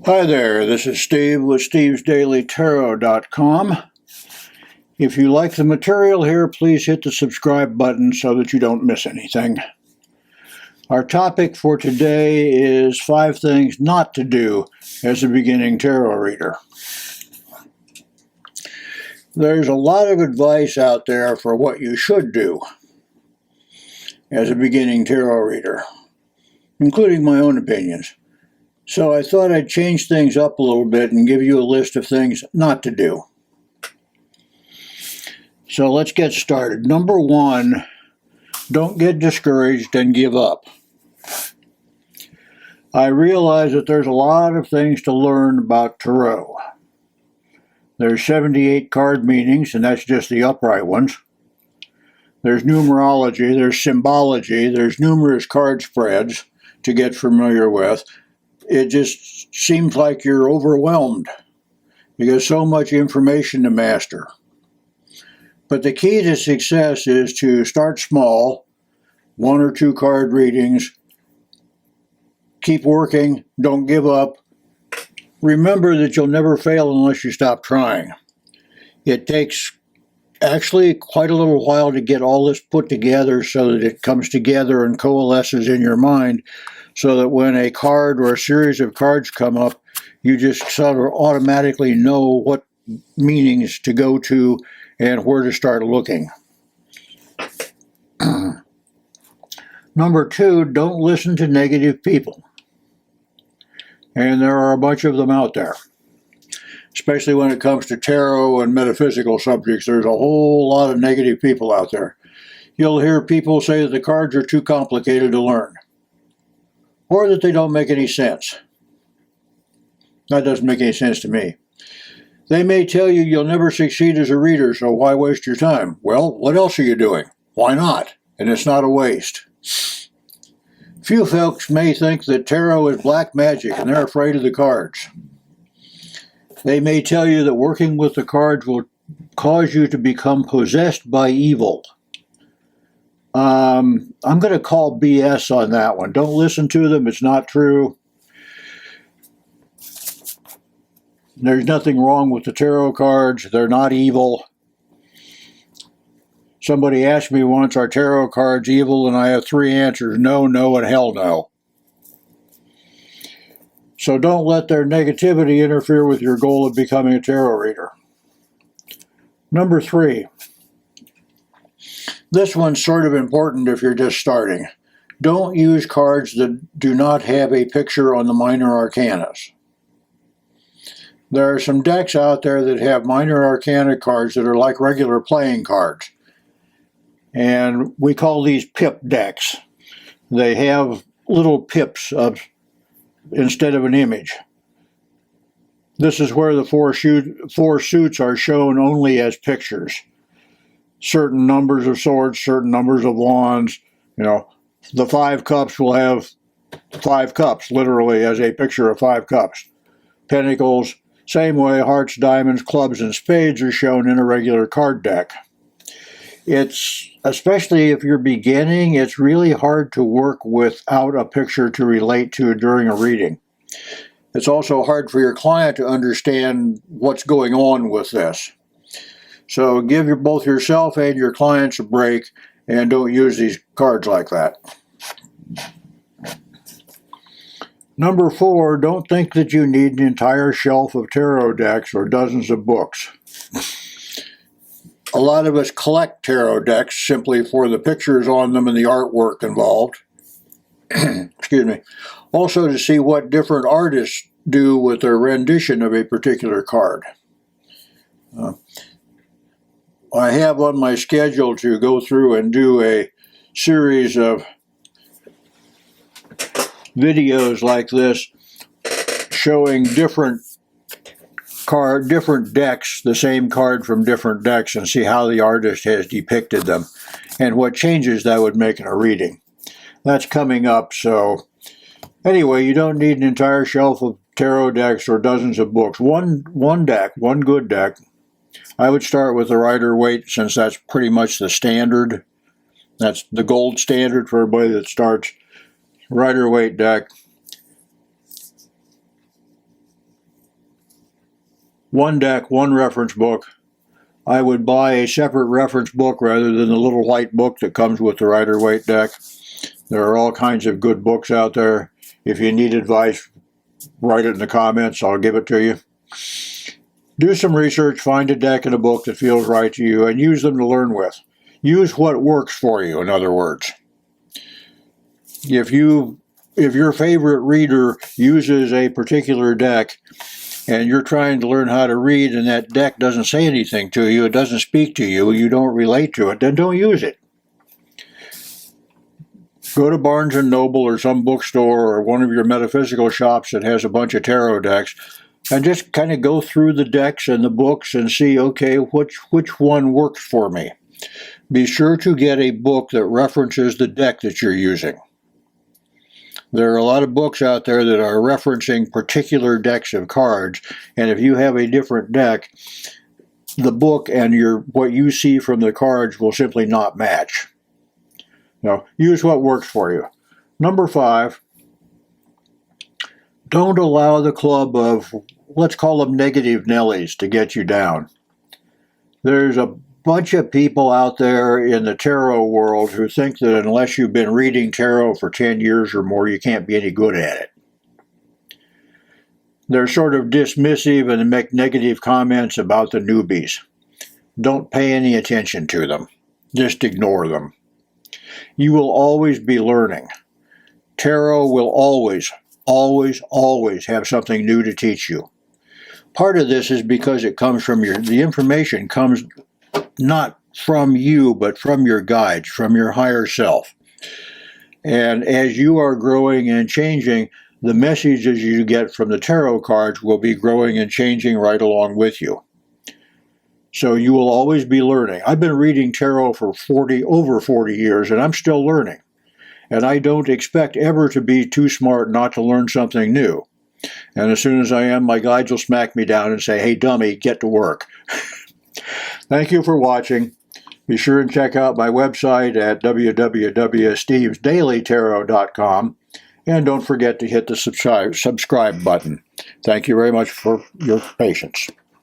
Hi there, this is Steve with stevesdailytarot.com. If you like the material here, please hit the subscribe button so that you don't miss anything. Our topic for today is 5 things not to do as a beginning tarot reader. There's a lot of advice out there for what you should do as a beginning tarot reader, including my own opinions. So I thought I'd change things up a little bit and give you a list of things not to do. So let's get started. Number 1, don't get discouraged and give up. I realize that there's a lot of things to learn about tarot. There's 78 card meanings, and that's just the upright ones. There's numerology, there's symbology, there's numerous card spreads to get familiar with. It just seems like you're overwhelmed because so much information to master. But the key to success is to start small, 1 or 2 card readings, keep working, don't give up. Remember that you'll never fail unless you stop trying. It takes actually quite a little while to get all this put together so that it comes together and coalesces in your mind, so that when a card or a series of cards come up, you just sort of automatically know what meanings to go to and where to start looking. Number 2, don't listen to negative people. And there are a bunch of them out there. Especially when it comes to tarot and metaphysical subjects, there's a whole lot of negative people out there. You'll hear people say that the cards are too complicated to learn, or that they don't make any sense. That doesn't make any sense to me. They may tell you you'll never succeed as a reader, so why waste your time? Well, what else are you doing? Why not? And it's not a waste. Few folks may think that tarot is black magic and they're afraid of the cards. They may tell you that working with the cards will cause you to become possessed by evil. I'm going to call BS on that one. Don't listen to them. It's not true. There's nothing wrong with the tarot cards. They're not evil. Somebody asked me once, are tarot cards evil? And I have 3 answers: no, no, and hell no. So don't let their negativity interfere with your goal of becoming a tarot reader. Number 3. This one's sort of important if you're just starting. Don't use cards that do not have a picture on the minor arcanas. There are some decks out there that have minor arcana cards that are like regular playing cards. And we call these pip decks. They have little pips instead of an image. This is where the 4 suits are shown only as pictures. Certain numbers of swords, certain numbers of wands. The 5 cups will have 5 cups, literally, as a picture of 5 cups. Pentacles, same way, hearts, diamonds, clubs, and spades are shown in a regular card deck. It's, especially if you're beginning, it's really hard to work without a picture to relate to during a reading. It's also hard for your client to understand what's going on with this. So give both yourself and your clients a break and don't use these cards like that. Number 4, don't think that you need an entire shelf of tarot decks or dozens of books. A lot of us collect tarot decks simply for the pictures on them and the artwork involved. Excuse me. Also to see what different artists do with their rendition of a particular card. I have on my schedule to go through and do a series of videos like this showing different decks, the same card from different decks, and see how the artist has depicted them and what changes that would make in a reading. That's coming up. So anyway, you don't need an entire shelf of tarot decks or dozens of books. One deck, one good deck. I would start with the Rider-Waite, since that's pretty much the standard. That's the gold standard for everybody that starts. Rider-Waite deck. one deck, one reference book. I would buy a separate reference book rather than the little white book that comes with the Rider-Waite deck. There are all kinds of good books out there. If you need advice, write it in the comments. I'll give it to you. Do some research, find a deck and a book that feels right to you, and use them to learn with. Use what works for you, in other words. If your favorite reader uses a particular deck and you're trying to learn how to read and that deck doesn't say anything to you, it doesn't speak to you, you don't relate to it, then don't use it. Go to Barnes & Noble or some bookstore or one of your metaphysical shops that has a bunch of tarot decks and just kind of go through the decks and the books and see, okay, which one works for me. Be sure to get a book that references the deck that you're using. There are a lot of books out there that are referencing particular decks of cards, and if you have a different deck, the book and what you see from the cards will simply not match. Now, use what works for you. Number 5, don't allow the club of, let's call them negative Nellies, to get you down. There's a bunch of people out there in the tarot world who think that unless you've been reading tarot for 10 years or more, you can't be any good at it. They're sort of dismissive and make negative comments about the newbies. Don't pay any attention to them. Just ignore them. You will always be learning. Tarot will always, always, always have something new to teach you. Part of this is because it comes from the information comes not from you, but from your guides, from your higher self. And as you are growing and changing, the messages you get from the tarot cards will be growing and changing right along with you. So you will always be learning. I've been reading tarot for over 40 years, and I'm still learning. And I don't expect ever to be too smart not to learn something new. And as soon as I am, my guides will smack me down and say, hey, dummy, get to work. Thank you for watching. Be sure and check out my website at www.stevesdailytarot.com. And don't forget to hit the subscribe button. Thank you very much for your patience.